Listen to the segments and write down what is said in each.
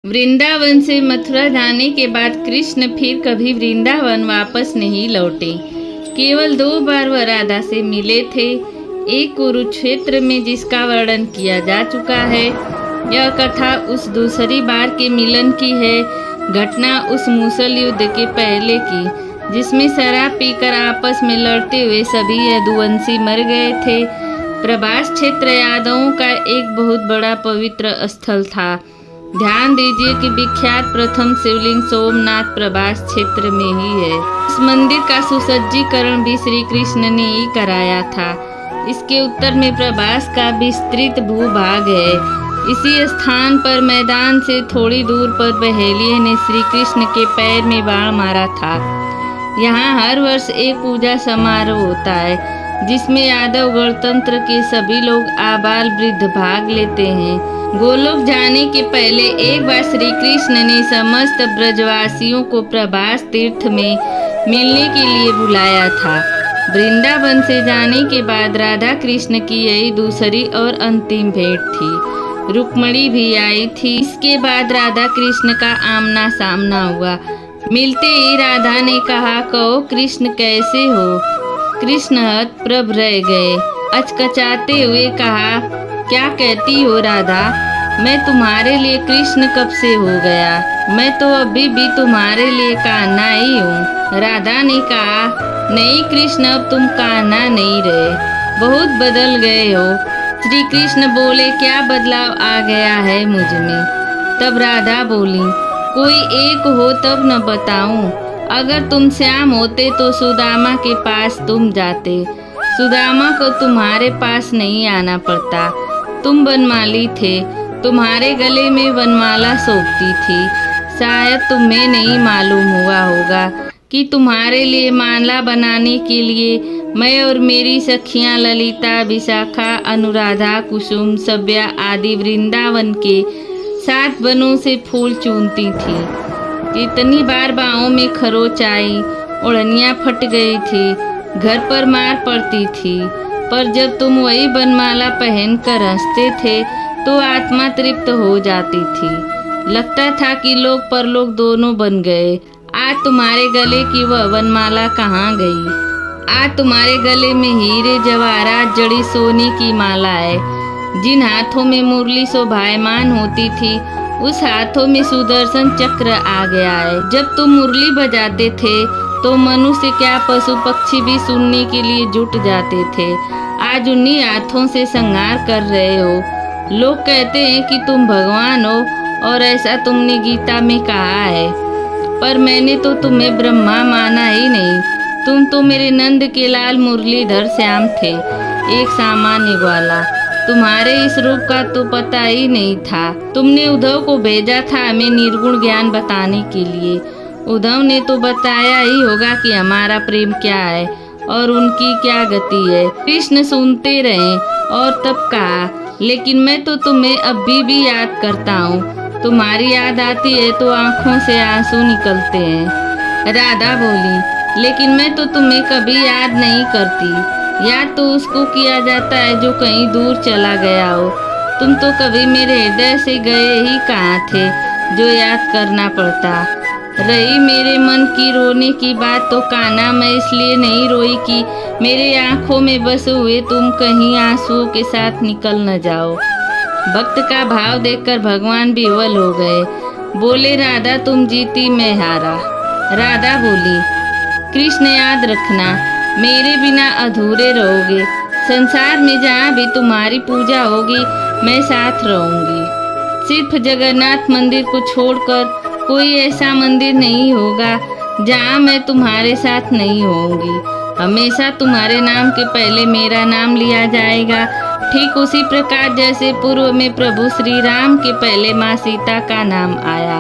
वृंदावन से मथुरा जाने के बाद कृष्ण फिर कभी वृंदावन वापस नहीं लौटे। केवल 2 बार वह राधा से मिले थे। एक कुरुक्षेत्र में जिसका वर्णन किया जा चुका है। यह कथा उस दूसरी बार के मिलन की है। घटना उस मूसल युद्ध के पहले की, जिसमें शराब पीकर आपस में लड़ते हुए सभी यदुवंशी मर गए थे। प्रभास क्षेत्र यादवों का एक बहुत बड़ा पवित्र स्थल था। ध्यान दीजिए कि विख्यात प्रथम शिवलिंग सोमनाथ प्रभास क्षेत्र में ही है। इस मंदिर का सुसज्जीकरण भी श्री कृष्ण ने ही कराया था। इसके उत्तर में प्रभास का विस्तृत भूभाग है। इसी स्थान पर मैदान से थोड़ी दूर पर बहेलिये ने श्री कृष्ण के पैर में बाण मारा था। यहाँ हर वर्ष एक पूजा समारोह होता है, जिसमें यादव गणतंत्र के सभी लोग आबाल वृद्ध भाग लेते हैं। गोलोक जाने के पहले एक बार श्री कृष्ण ने समस्त ब्रजवासियों को प्रभास तीर्थ में मिलने के लिए बुलाया था। वृंदावन से जाने के बाद राधा कृष्ण की यही दूसरी और अंतिम भेंट थी। रुक्मणी भी आई थी। इसके बाद राधा कृष्ण का आमना सामना हुआ। मिलते ही राधा ने कहा, कहो कृष्ण कैसे हो? कृष्ण हतप्रभ रह गए। अचकचाते हुए कहा, क्या कहती हो राधा? मैं तुम्हारे लिए कृष्ण कब से हो गया? मैं तो अभी भी तुम्हारे लिए कान्हा ही हूँ। राधा ने कहा, नहीं कृष्ण, अब तुम कान्हा नहीं रहे, बहुत बदल गए हो। श्री कृष्ण बोले, क्या बदलाव आ गया है मुझ में? तब राधा बोली, कोई एक हो तब न बताऊं। अगर तुम श्याम होते तो सुदामा के पास तुम जाते। सुदामा को तुम्हारे पास नहीं आना पड़ता। तुम वनमाली थे, तुम्हारे गले में वनमाला शोभती थी। शायद तुम्हें नहीं मालूम हुआ होगा कि तुम्हारे लिए माला बनाने के लिए मैं और मेरी सखियां ललिता, विशाखा, अनुराधा, कुसुम, सभ्या आदि वृंदावन के 7 वनों से फूल चुनती थी। कितनी बार बाहों में खरोच आई, ओढ़नियाँ फट गई थी, घर पर मार पड़ती थी, पर जब तुम वही बनमाला पहन कर हंसते थे तो आत्मा तृप्त हो जाती थी। लगता था कि लोक परलोक दोनों बन गए। आज तुम्हारे गले की वह वनमाला कहाँ गई? आज तुम्हारे गले में हीरे जवाहरात जड़ी सोने की माला है। जिन हाथों में मुरली शोभायमान होती थी, उस हाथों में सुदर्शन चक्र आ गया है। जब तुम मुरली बजाते थे तो मनुष्य क्या पशु पक्षी भी सुनने के लिए जुट जाते थे। आज उन्हीं हाथों से संहार कर रहे हो। लोग कहते हैं कि तुम भगवान हो, और ऐसा तुमने गीता में कहा है, पर मैंने तो तुम्हें ब्रह्मा माना ही नहीं। तुम तो मेरे नंद के लाल मुरलीधर श्याम थे, एक सामान्य ग्वाला। तुम्हारे इस रूप का तो पता ही नहीं था। तुमने उद्धव को भेजा था हमें निर्गुण ज्ञान बताने के लिए। उद्धव ने तो बताया ही होगा कि हमारा प्रेम क्या है और उनकी क्या गति है। कृष्ण सुनते रहे और तब कहा, लेकिन मैं तो तुम्हें अभी भी याद करता हूँ। तुम्हारी याद आती है तो आंखों से आंसू निकलते हैं। राधा बोली, लेकिन मैं तो तुम्हें कभी याद नहीं करती। याद तो उसको किया जाता है जो कहीं दूर चला गया हो। तुम तो कभी मेरे हृदय से गए ही कहाँ थे जो याद करना पड़ता। रही मेरे मन की रोने की बात, तो कान्हा मैं इसलिए नहीं रोई कि मेरे आंखों में बसे हुए तुम कहीं आंसुओं के साथ निकल न जाओ। भक्त का भाव देखकर भगवान भी विह्वल हो गए। बोले, राधा तुम जीती, मैं हारा। राधा बोली, कृष्ण याद रखना, मेरे बिना अधूरे रहोगे। संसार में जहाँ भी तुम्हारी पूजा होगी मैं साथ रहूंगी। सिर्फ जगन्नाथ मंदिर को छोड़कर कोई ऐसा मंदिर नहीं होगा जहाँ मैं तुम्हारे साथ नहीं होऊंगी। हमेशा तुम्हारे नाम के पहले मेरा नाम लिया जाएगा। ठीक उसी प्रकार जैसे पूर्व में प्रभु श्री राम के पहले माँ सीता का नाम आया।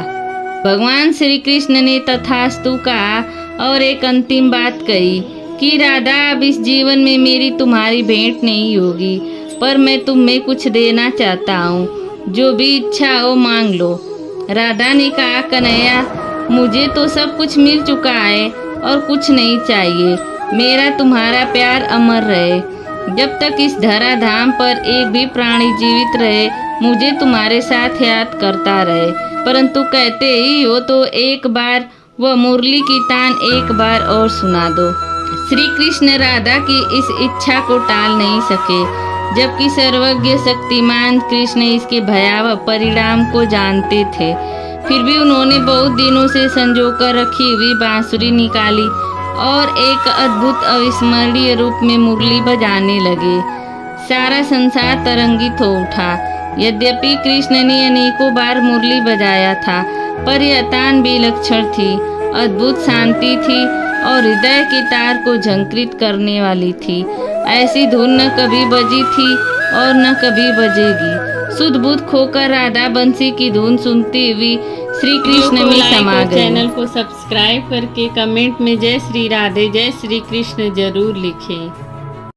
भगवान श्री कृष्ण ने तथास्तु कहा और एक अंतिम बात कही कि राधा, अब इस जीवन में मेरी तुम्हारी भेंट नहीं होगी, पर मैं तुम्हें कुछ देना चाहता हूँ। जो भी इच्छा हो मांग लो। राधा ने कहा, कन्हैया, मुझे तो सब कुछ मिल चुका है और कुछ नहीं चाहिए। मेरा तुम्हारा प्यार अमर रहे। जब तक इस धराधाम पर एक भी प्राणी जीवित रहे, मुझे तुम्हारे साथ याद करता रहे। परंतु कहते ही हो तो एक बार वह मुरली की तान एक बार और सुना दो। श्री कृष्ण राधा की इस इच्छा को टाल नहीं सके, जबकि सर्वज्ञ शक्तिमान कृष्ण इसके भयावह परिणाम को जानते थे। फिर भी उन्होंने बहुत दिनों से संजोकर रखी हुई बांसुरी निकाली और एक अद्भुत अविस्मरणीय रूप में मुरली बजाने लगे। सारा संसार तरंगित हो उठा। यद्यपि कृष्ण ने अनेकों बार मुरली बजाया था, पर यह तान विलक्षण थी, अद्भुत शांति थी और हृदय के तार को झंकृत करने वाली थी। ऐसी धुन न कभी बजी थी और न कभी बजेगी। सुध बुध खोकर राधा बंसी की धुन सुनती हुई श्री कृष्ण में समा गई। चैनल को सब्सक्राइब करके कमेंट में जय श्री राधे जय श्री कृष्ण जरूर लिखें।